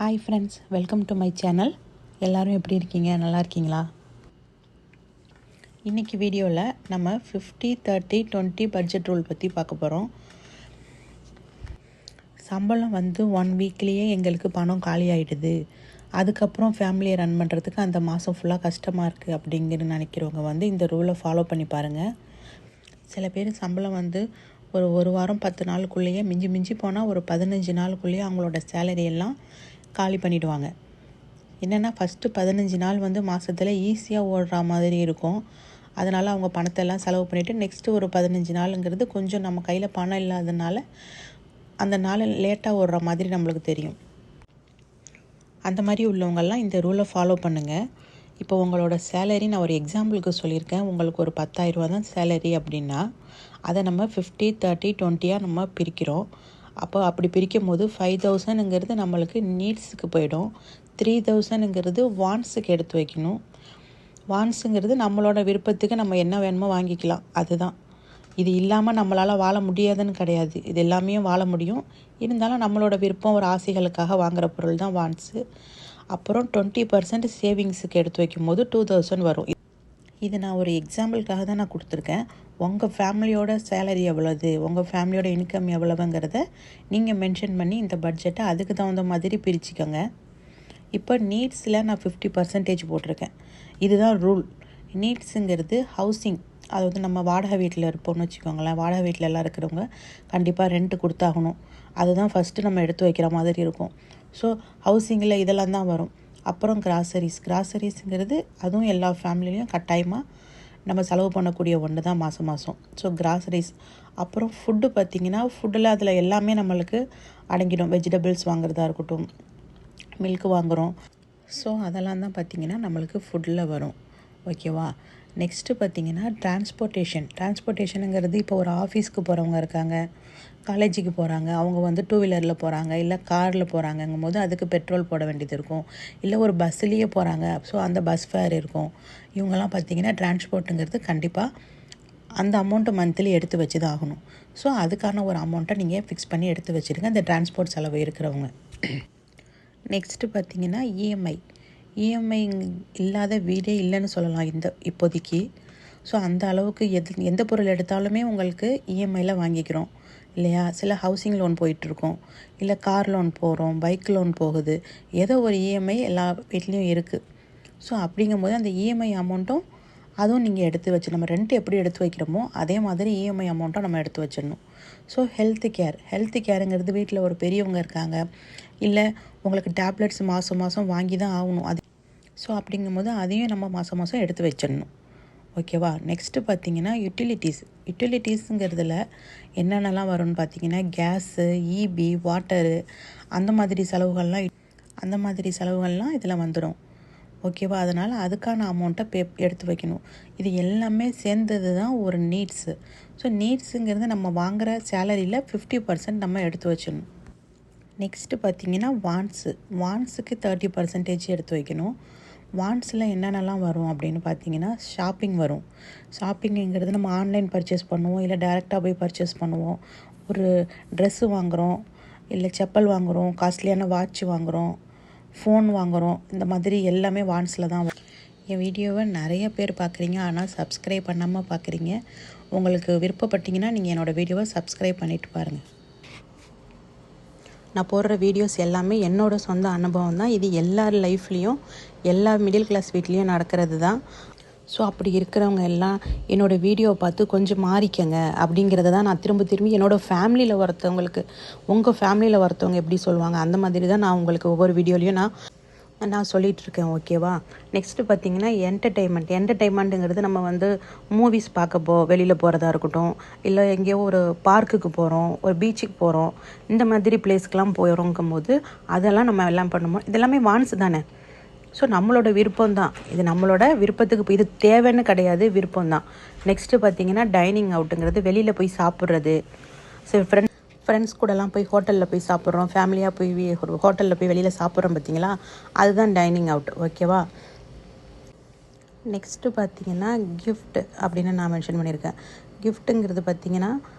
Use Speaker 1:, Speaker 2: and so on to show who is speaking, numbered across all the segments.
Speaker 1: Hi friends, welcome to my channel. எல்லோரும் எப்படி இருக்கீங்க? நல்லா இருக்கீங்களா? இன்றைக்கி வீடியோவில் நம்ம 50-30-20 பட்ஜெட் ரூல் பற்றி பார்க்க போகிறோம். சம்பளம் 1 வீக்லேயே எங்களுக்கு பணம் காலி ஆகிடுது, அதுக்கப்புறம் ஃபேமிலியை ரன் பண்ணுறதுக்கு அந்த மாதம் ஃபுல்லாக கஷ்டமாக இருக்குது அப்படிங்கிற நினைக்கிறவங்க இந்த ரூலை ஃபாலோ பண்ணி பாருங்கள். சில பேர் சம்பளம் ஒரு வாரம் 10 நாளுக்குள்ளேயே மிஞ்சி போனால் ஒரு 15 நாளுக்குள்ளேயே அவங்களோட சேலரி எல்லாம் காலி பண்ணிவிடுவாங்க. என்னென்னா ஃபஸ்ட்டு 15 நாள் மாதத்தில் ஈஸியாக ஓடுற மாதிரி இருக்கும். அதனால் அவங்க பணத்தெல்லாம் செலவு பண்ணிவிட்டு நெக்ஸ்ட்டு ஒரு 15 நாளுங்கிறது கொஞ்சம் நம்ம கையில் பணம் இல்லாதனால அந்த நாள் லேட்டாக ஓடுற மாதிரி நம்மளுக்கு தெரியும். அந்த மாதிரி உள்ளவங்கெல்லாம் இந்த ரூலை ஃபாலோ பண்ணுங்கள். இப்போ உங்களோட சேலரி நான் ஒரு எக்ஸாம்பிளுக்கு சொல்லியிருக்கேன். உங்களுக்கு ஒரு 10,000 ரூபா தான் சேலரி அப்படின்னா அதை நம்ம 50-30-20 நம்ம பிரிக்கிறோம். அப்போ அப்படி பிரிக்கும் போது 5,000ங்கிறது நம்மளுக்கு நீட்ஸுக்கு போயிடும். 3,000ங்கிறது வான்ஸுக்கு எடுத்து வைக்கணும். வான்ஸுங்கிறது நம்மளோட விருப்பத்துக்கு நம்ம என்ன வேணுமோ வாங்கிக்கலாம், அதுதான். இது இல்லாமல் நம்மளால் வாழ முடியாதுன்னு கிடையாது, இது எல்லாமே வாழ முடியும். இருந்தாலும் நம்மளோட விருப்பம் ஒரு ஆசைகளுக்காக வாங்குகிற பொருள் தான் வான்ஸு. அப்புறம் 20% சேவிங்ஸுக்கு எடுத்து வைக்கும் போது 2,000 வரும். இது நான் ஒரு எக்ஸாம்பிளுக்காக தான் நான் கொடுத்துருக்கேன். உங்கள் ஃபேமிலியோட சேலரி எவ்வளவு, உங்கள் ஃபேமிலியோட இன்கம் எவ்வளவுங்கிறத நீங்கள் மென்ஷன் பண்ணி இந்த பட்ஜெட்டை அதுக்கு தகுந்த மாதிரி பிரிச்சுக்கோங்க. இப்போ நீட்ஸில் நான் 50% போட்டிருக்கேன். இதுதான் ரூல். நீட்ஸுங்கிறது ஹவுசிங், அதாவது நம்ம வாடகை வீட்டில் இருப்போம்னு வச்சுக்கோங்களேன். வாடகை வீட்டில் எல்லாம் இருக்கிறவங்க கண்டிப்பாக ரெண்ட்டு கொடுத்தாகணும். அதுதான் ஃபஸ்ட்டு நம்ம எடுத்து வைக்கிற மாதிரி இருக்கும். ஸோ ஹவுசிங்கில் இதெல்லாம் தான் வரும். அப்புறம் கிராசரிஸுங்கிறது அதுவும் எல்லா ஃபேமிலிலையும் கட்டாயமாக நம்ம செலவு பண்ணக்கூடிய ஒன்று தான் மாதம். So groceries. அப்புறம் ஃபுட்டு பார்த்திங்கன்னா ஃபுட்டில் அதில் எல்லாமே நம்மளுக்கு அடங்கிடும். வெஜிடபிள்ஸ் வாங்குறதா இருக்கட்டும், மில்க் வாங்குகிறோம். ஸோ அதெல்லாம் தான் பார்த்திங்கன்னா நம்மளுக்கு ஃபுட்டில் வரும். ஓகேவா? நெக்ஸ்ட்டு பார்த்திங்கன்னா டிரான்ஸ்போர்ட்டேஷனுங்கிறது இப்போ ஒரு ஆஃபீஸ்க்கு போகிறவங்க இருக்காங்க, காலேஜுக்கு போகிறாங்க, அவங்க 2 வீலரில் போகிறாங்க, இல்லை காரில் போகிறாங்கங்கும் போது அதுக்கு பெட்ரோல் போட வேண்டியது இருக்கும். இல்லை ஒரு பஸ்ஸுலேயே போகிறாங்க, ஸோ அந்த பஸ் ஃபேர் இருக்கும். இவங்கெல்லாம் பார்த்திங்கன்னா டிரான்ஸ்போர்ட்டுங்கிறது கண்டிப்பாக அந்த அமௌண்ட்டு மந்த்லி எடுத்து வச்சு தான் ஆகணும். ஸோ அதுக்கான ஒரு அமௌண்ட்டை நீங்கள் ஃபிக்ஸ் பண்ணி எடுத்து வச்சுருங்க, இந்த டிரான்ஸ்போர்ட் செலவு இருக்கிறவங்க. நெக்ஸ்ட்டு பார்த்திங்கன்னா இஎம்ஐ இல்லாத வீடே இல்லைன்னு சொல்லலாம் இப்போதைக்கு. ஸோ அந்த அளவுக்கு எந்த பொருள் எடுத்தாலுமே உங்களுக்கு இஎம்ஐயில் வாங்கிக்கிறோம் இல்லையா? சில ஹவுசிங் லோன் போயிட்டுருக்கோம், இல்லை கார் லோன் போகிறோம், பைக் லோன் போகுது, ஏதோ ஒரு இஎம்ஐ எல்லா வீட்லேயும் இருக்குது. ஸோ அப்படிங்கும்போது அந்த இஎம்ஐ அமௌண்ட்டும் அதுவும் நீங்கள் எடுத்து வச்சு, நம்ம ரெண்ட் எப்படி எடுத்து வைக்கிறோமோ அதே மாதிரி இஎம்ஐ அமௌண்ட்டும் நம்ம எடுத்து வச்சிடணும். ஸோ ஹெல்த்து கேருங்கிறது வீட்டில் ஒரு பெரியவங்க இருக்காங்க, இல்லை உங்களுக்கு டேப்லெட்ஸ் மாதம் வாங்கி தான் ஆகணும். ஸோ அப்படிங்கும்போது அதையும் நம்ம மாதம் எடுத்து வச்சிடணும். ஓகேவா? நெக்ஸ்ட்டு பார்த்திங்கன்னா யூட்டிலிட்டிஸுங்கிறதுல என்னென்னலாம் வரும்னு பார்த்திங்கன்னா கேஸு, இபி, வாட்டரு, அந்த மாதிரி செலவுகள்லாம் இதில் வந்துடும். ஓகேவா? அதனால் அதுக்கான அமௌண்ட்டை எடுத்து வைக்கணும். இது எல்லாமே சேர்ந்தது தான் ஒரு நீட்ஸு. ஸோ நீட்ஸுங்கிறது நம்ம வாங்குகிற சேலரியில் 50% நம்ம எடுத்து வச்சிடணும். நெக்ஸ்ட்டு பார்த்திங்கன்னா வான்ஸுக்கு 30% எடுத்து வைக்கணும். வான்ஸில் என்னென்னலாம் வரும் அப்படின்னு பார்த்திங்கன்னா ஷாப்பிங் வரும். ஷாப்பிங்கிறது நம்ம ஆன்லைன் பர்ச்சேஸ் பண்ணுவோம், இல்லை டைரெக்டாக போய் பர்ச்சேஸ் பண்ணுவோம். ஒரு ட்ரெஸ்ஸு வாங்குகிறோம், இல்லை செப்பல் வாங்குகிறோம், காஸ்ட்லியான வாட்ச் வாங்குகிறோம், ஃபோன் வாங்குகிறோம். இந்த மாதிரி எல்லாமே வான்ஸில் தான் வரும். என் வீடியோவை நிறைய பேர் பார்க்குறீங்க, ஆனால் சப்ஸ்கிரைப் பண்ணாமல் பார்க்குறீங்க. உங்களுக்கு விருப்பப்பட்டீங்கன்னா நீங்கள் என்னோடய வீடியோவை சப்ஸ்கிரைப் பண்ணிவிட்டு பாருங்கள். நான் போடுற வீடியோஸ் எல்லாமே என்னோடய சொந்த அனுபவம் தான். இது எல்லார் லைஃப்லேயும் எல்லா மிடில் கிளாஸ் வீட்லேயும் நடக்கிறது தான். ஸோ அப்படி இருக்கிறவங்க எல்லாம் என்னோடய வீடியோவை பார்த்து கொஞ்சம் மாறிக்கங்க அப்படிங்கிறத தான் நான் திரும்பி என்னோடய ஃபேமிலியில் உங்கள் ஃபேமிலியில் ஒருத்தவங்க எப்படி சொல்லுவாங்க அந்த மாதிரி தான் நான் உங்களுக்கு ஒவ்வொரு வீடியோலையும் நான் சொல்லிகிட்ருக்கேன். ஓகேவா? நெக்ஸ்ட்டு பார்த்திங்கன்னா என்டர்டெயின்மெண்ட்டுங்கிறது நம்ம மூவிஸ் பார்க்க வெளியில் போகிறதா இருக்கட்டும், இல்லை எங்கேயோ ஒரு பார்க்குக்கு போகிறோம், ஒரு பீச்சுக்கு போகிறோம், இந்த மாதிரி பிளேஸ்க்கெலாம் போகிறோங்கும் போது அதெல்லாம் நம்ம எல்லாம் பண்ணுவோம். இதெல்லாமே வான்ஸ் தானே. ஸோ நம்மளோட விருப்பம் தான் இது, நம்மளோட விருப்பத்துக்கு இது தேவைன்னு கிடையாது, விருப்பம் தான். நெக்ஸ்ட்டு பார்த்திங்கன்னா டைனிங் அவுட்டுங்கிறது வெளியில் போய் சாப்பிட்றது. சரி, ஃப்ரெண்ட்ஸ் கூடலாம் போய் ஹோட்டலில் போய் சாப்பிட்றோம், ஃபேமிலியாக போய் ஒரு ஹோட்டலில் போய் வெளியில் சாப்பிட்றோம் பார்த்திங்களா, அதுதான் டைனிங் அவுட். ஓகேவா? நெக்ஸ்ட்டு பார்த்திங்கன்னா கிஃப்ட் அப்படின்னு நான் மென்ஷன் பண்ணியிருக்கேன். கிஃப்ட்டுங்கிறது பார்த்திங்கன்னா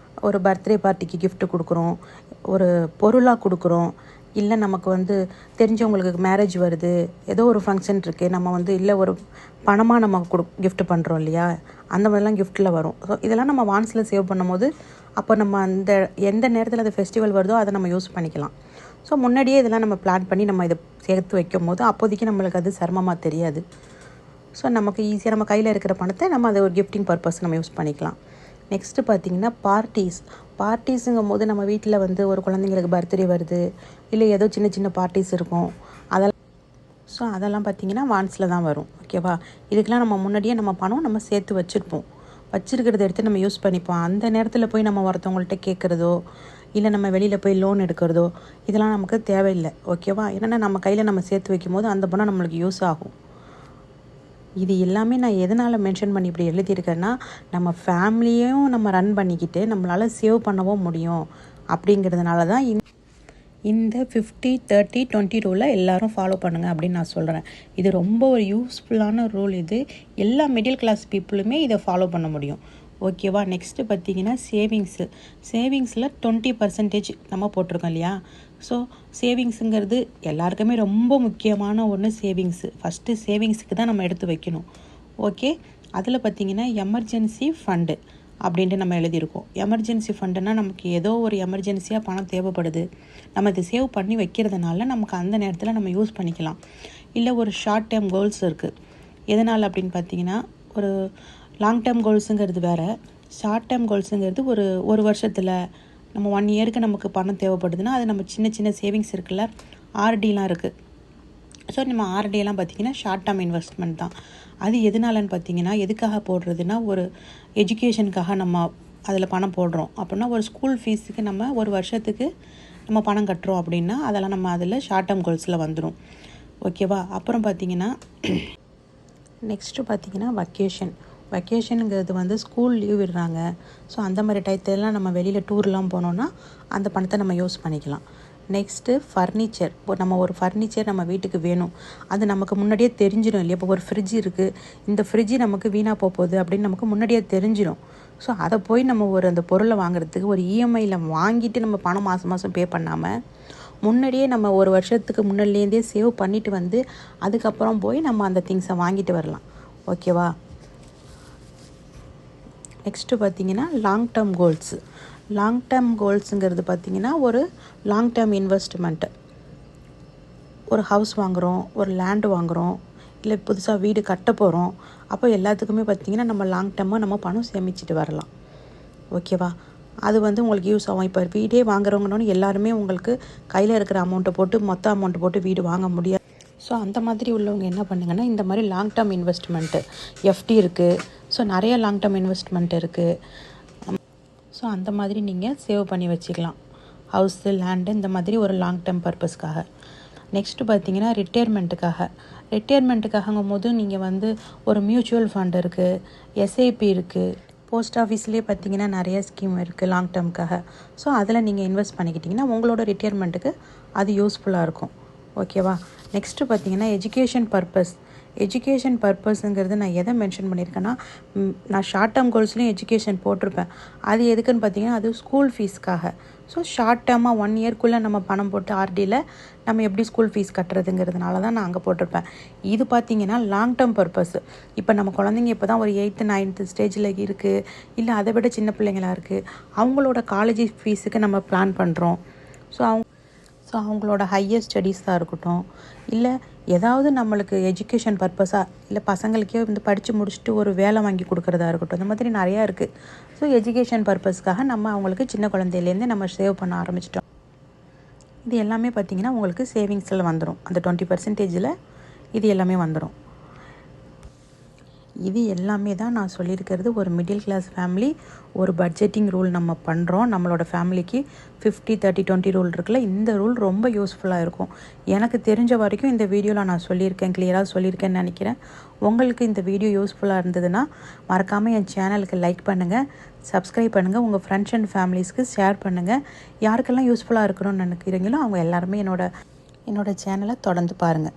Speaker 1: ஒரு பர்த்டே பார்ட்டிக்கு கிஃப்ட் கொடுக்குறோம், ஒரு பொருளாக கொடுக்குறோம், இல்லை நமக்கு வந்து தெரிஞ்சவங்களுக்கு மேரேஜ் வருது, ஏதோ ஒரு ஃபங்க்ஷன் இருக்குது, நம்ம வந்து இல்லை ஒரு பணமாக நம்ம கிஃப்ட் பண்ணுறோம் இல்லையா, அந்த மாதிரிலாம் கிஃப்ட்டில் வரும். ஸோ இதெல்லாம் நம்ம வான்ஸில் சேவ் பண்ணும்போது அப்போ நம்ம அந்த எந்த நேரத்தில் அது ஃபெஸ்டிவல் வருதோ அதை நம்ம யூஸ் பண்ணிக்கலாம். ஸோ முன்னாடியே இதெல்லாம் நம்ம பிளான் பண்ணி நம்ம இதை சேர்த்து வைக்கும் போது அப்போதைக்கு நம்மளுக்கு அது சிரமமாக தெரியாது. ஸோ நமக்கு ஈஸியாக நம்ம கையில் இருக்கிற பணத்தை நம்ம அதை ஒரு கிஃப்டிங் பர்பஸ் நம்ம யூஸ் பண்ணிக்கலாம். நெக்ஸ்ட்டு பார்த்திங்கன்னா பார்ட்டிஸுங்கும் போது நம்ம வீட்டில் வந்து ஒரு குழந்தைங்களுக்கு பர்த்டே வருது, இல்லை ஏதோ சின்ன சின்ன பார்ட்டிஸ் இருக்கும், அதெல்லாம் பார்த்திங்கன்னா வான்ஸில் தான் வரும். ஓகேவா, இதுக்கெலாம் நம்ம முன்னாடியே நம்ம பணம் நம்ம சேர்த்து வச்சுருக்கிறத எடுத்து நம்ம யூஸ் பண்ணிப்போம். அந்த நேரத்தில் போய் நம்ம ஒருத்தவங்கள்ட்ட கேட்குறதோ இல்லை நம்ம வெளியில் போய் லோன் எடுக்கிறதோ இதெல்லாம் நமக்கு தேவையில்லை. ஓகேவா, ஏன்னா நம்ம கையில் நம்ம சேர்த்து வைக்கும் போது அந்த பணம் நம்மளுக்கு யூஸ் ஆகும். இது எல்லாமே நான் எதனால் மென்ஷன் பண்ணி இப்படி எழுதியிருக்கேன்னா, நம்ம ஃபேமிலியும் நம்ம ரன் பண்ணிக்கிட்டு நம்மளால் சேவ் பண்ணவும் முடியும் அப்படிங்கிறதுனால தான் இந்த 50-30-20 ரூலை எல்லோரும் ஃபாலோ பண்ணுங்கள் அப்படின்னு நான் சொல்கிறேன். இது ரொம்ப ஒரு யூஸ்ஃபுல்லான ரூல். இது எல்லா மிடில் கிளாஸ் பீப்புளுமே இதை ஃபாலோ பண்ண முடியும். ஓகேவா, நெக்ஸ்ட்டு பார்த்திங்கன்னா சேவிங்ஸில் 20% நம்ம போட்டிருக்கோம் இல்லையா. ஸோ சேவிங்ஸுங்கிறது எல்லாருக்குமே ரொம்ப முக்கியமான ஒன்று. ஃபஸ்ட்டு சேவிங்ஸுக்கு தான் நம்ம எடுத்து வைக்கணும். ஓகே, அதில் பார்த்திங்கன்னா எமர்ஜென்சி ஃபண்டு அப்படின்ட்டு நம்ம எழுதியிருக்கோம். எமர்ஜென்சி ஃபண்டுனால் நமக்கு ஏதோ ஒரு எமர்ஜென்சியாக பணம் தேவைப்படுது, நம்ம இதை சேவ் பண்ணி வைக்கிறதுனால நமக்கு அந்த நேரத்தில் நம்ம யூஸ் பண்ணிக்கலாம். இல்லை ஒரு ஷார்ட் டேர்ம் கோல்ஸ் இருக்குது. எதனால் அப்படின்னு பார்த்திங்கன்னா, ஒரு லாங் டேர்ம் கோல்ஸுங்கிறது வேறு, ஷார்ட் டேர்ம் கோல்ஸுங்கிறது ஒரு வருஷத்தில் நம்ம 1 இயருக்கு நமக்கு பணம் தேவைப்படுதுன்னா அது நம்ம சின்ன சின்ன சேவிங்ஸ் இருக்குல்ல, ஆர்டிலாம் இருக்குது. ஸோ நம்ம ஆர்டியெல்லாம் பார்த்திங்கன்னா ஷார்ட் டேர்ம் இன்வெஸ்ட்மெண்ட் தான். அது எதனாலன்னு பார்த்திங்கன்னா, எதுக்காக போடுறதுன்னா, ஒரு எஜுகேஷனுக்காக நம்ம அதில் பணம் போடுறோம் அப்படின்னா, ஒரு ஸ்கூல் ஃபீஸுக்கு நம்ம ஒரு வருஷத்துக்கு நம்ம பணம் கட்டுறோம் அப்படின்னா அதெல்லாம் நம்ம அதில் ஷார்ட் டேர்ம் கோல்ஸில் வந்துடும். ஓகேவா, அப்புறம் பார்த்திங்கன்னா நெக்ஸ்ட்டு பார்த்திங்கன்னா வெக்கேஷனுங்கிறது வந்து ஸ்கூல் லீவ் விடுறாங்க. ஸோ அந்த மாதிரி டயத்துலலாம் நம்ம வெளியில் டூர்லாம் போனோன்னா அந்த பணத்தை நம்ம யூஸ் பண்ணிக்கலாம். Next furniture. இப்போ நம்ம ஒரு ஃபர்னிச்சர் நம்ம வீட்டுக்கு வேணும், அது நமக்கு முன்னாடியே தெரிஞ்சிடும் இல்லையா. இப்போ ஒரு ஃப்ரிட்ஜ் இருக்குது, இந்த ஃப்ரிட்ஜு நமக்கு வீணாக போகுது அப்படின்னு நமக்கு முன்னாடியே தெரிஞ்சிடும். ஸோ அதை போய் நம்ம அந்த பொருளை வாங்குறதுக்கு ஒரு இஎம்ஐயில் வாங்கிட்டு நம்ம பணம் மாதம் பே பண்ணாமல் முன்னாடியே நம்ம ஒரு வருஷத்துக்கு முன்னாடிலேருந்தே சேவ் பண்ணிவிட்டு வந்து அதுக்கப்புறம் போய் நம்ம அந்த திங்ஸை வாங்கிட்டு வரலாம். ஓகேவா, நெக்ஸ்ட்டு பார்த்திங்கன்னா லாங் டேர்ம் கோல்ஸுங்கிறது பார்த்திங்கன்னா ஒரு லாங் டேர்ம் இன்வெஸ்ட்மெண்ட்டு. ஒரு ஹவுஸ் வாங்குகிறோம், ஒரு லேண்டு வாங்குகிறோம், இல்லை புதுசாக வீடு கட்ட போகிறோம், அப்போ எல்லாத்துக்குமே பார்த்திங்கன்னா நம்ம லாங் டேர்மாக நம்ம பணம் சேமிச்சுட்டு வரலாம். ஓகேவா, அது வந்து உங்களுக்கு யூஸ் ஆகும். இப்போ வீடே வாங்குறவங்கன்னு எல்லாருமே உங்களுக்கு கையில் இருக்கிற அமௌண்ட்டை போட்டு மொத்த அமௌண்ட்டு போட்டு வீடு வாங்க முடியாது. ஸோ அந்த மாதிரி உள்ளவங்க என்ன பண்ணுங்கன்னா, இந்த மாதிரி லாங் டேர்ம் இன்வெஸ்ட்மெண்ட்டு எஃப்டி இருக்குது. ஸோ நிறைய லாங் டேர்ம் இன்வெஸ்ட்மெண்ட் இருக்குது. ஸோ அந்த மாதிரி நீங்கள் சேவ் பண்ணி வச்சுக்கலாம், ஹவுஸு, லேண்டு, இந்த மாதிரி ஒரு லாங் டேர்ம் பர்பஸ்க்காக. நெக்ஸ்ட்டு பார்த்திங்கன்னா ரிட்டையர்மெண்ட்டுக்காகங்கும் போது நீங்கள் வந்து ஒரு மியூச்சுவல் ஃபண்ட் இருக்குது, எஸ்ஐபி இருக்குது, போஸ்ட் ஆஃபீஸ்லேயே பார்த்திங்கன்னா நிறைய ஸ்கீம் இருக்குது லாங் டேர்முக்காக. ஸோ அதில் நீங்கள் இன்வெஸ்ட் பண்ணிக்கிட்டிங்கன்னா உங்களோட ரிட்டையர்மெண்ட்டுக்கு அது யூஸ்ஃபுல்லாக இருக்கும். ஓகேவா, நெக்ஸ்ட்டு பார்த்திங்கன்னா எஜுகேஷன் பர்பஸுங்கிறது நான் எதை மென்ஷன் பண்ணியிருக்கேன்னா, நான் ஷார்ட் டேர்ம் கோல்ஸ்லேயும் எஜுகேஷன் போட்டிருப்பேன். அது எதுக்குன்னு பார்த்திங்கன்னா, அது ஸ்கூல் ஃபீஸ்க்காக. ஸோ ஷார்ட் டேர்மாக 1 இயர்க்குள்ளே நம்ம பணம் போட்டு ஆர்டியில் நம்ம எப்படி ஸ்கூல் ஃபீஸ் கட்டுறதுங்கிறதுனால தான் நான் அங்கே போட்டிருப்பேன். இது பார்த்திங்கன்னா லாங் டேர்ம் பர்பஸ். இப்போ நம்ம குழந்தைங்க இப்போ தான் ஒரு 8th 9th ஸ்டேஜில் இருக்குது, இல்லை அதை விட சின்ன பிள்ளைங்களாக இருக்குது, அவங்களோட காலேஜ் ஃபீஸுக்கு நம்ம பிளான் பண்ணுறோம். ஸோ அவங்களோட ஹையர் ஸ்டடீஸாக இருக்கட்டும், இல்லை ஏதாவது நம்மளுக்கு எஜுகேஷன் பர்பஸாக, இல்லை பசங்களுக்கே வந்து படித்து முடிச்சுட்டு ஒரு வேலை வாங்கி கொடுக்குறதா இருக்கட்டும், இந்த மாதிரி நிறையா இருக்குது. ஸோ எஜுகேஷன் பர்பஸ்க்காக நம்ம அவங்களுக்கு சின்ன குழந்தையிலேருந்தே நம்ம சேவ் பண்ண ஆரம்பிச்சிட்டோம். இது எல்லாமே பார்த்திங்கன்னா உங்களுக்கு சேவிங்ஸில் வந்துடும். அந்த 20% இது எல்லாமே வந்துடும். இது எல்லாமே தான் நான் சொல்லியிருக்கிறது. ஒரு மிடில் கிளாஸ் ஃபேமிலி ஒரு பட்ஜெட்டிங் ரூல் நம்ம பண்ணுறோம். நம்மளோட ஃபேமிலிக்கு 50-30-20 ரூல் இருக்குல்ல, இந்த ரூல் ரொம்ப யூஸ்ஃபுல்லாக இருக்கும். எனக்கு தெரிஞ்ச வரைக்கும் இந்த வீடியோவில் நான் சொல்லியிருக்கேன், கிளியராக சொல்லியிருக்கேன்னு நினைக்கிறேன். உங்களுக்கு இந்த வீடியோ யூஸ்ஃபுல்லாக இருந்ததுன்னா மறக்காமல் என் சேனலுக்கு லைக் பண்ணுங்கள், சப்ஸ்கிரைப் பண்ணுங்கள், உங்கள் ஃப்ரெண்ட்ஸ் அண்ட் ஃபேமிலிஸ்க்கு ஷேர் பண்ணுங்கள். யாருக்கெல்லாம் யூஸ்ஃபுல்லாக இருக்கணும்னு நினைக்கிறீங்களோ அவங்க எல்லாருமே என்னோட சேனலை தொடர்ந்து பாருங்கள்.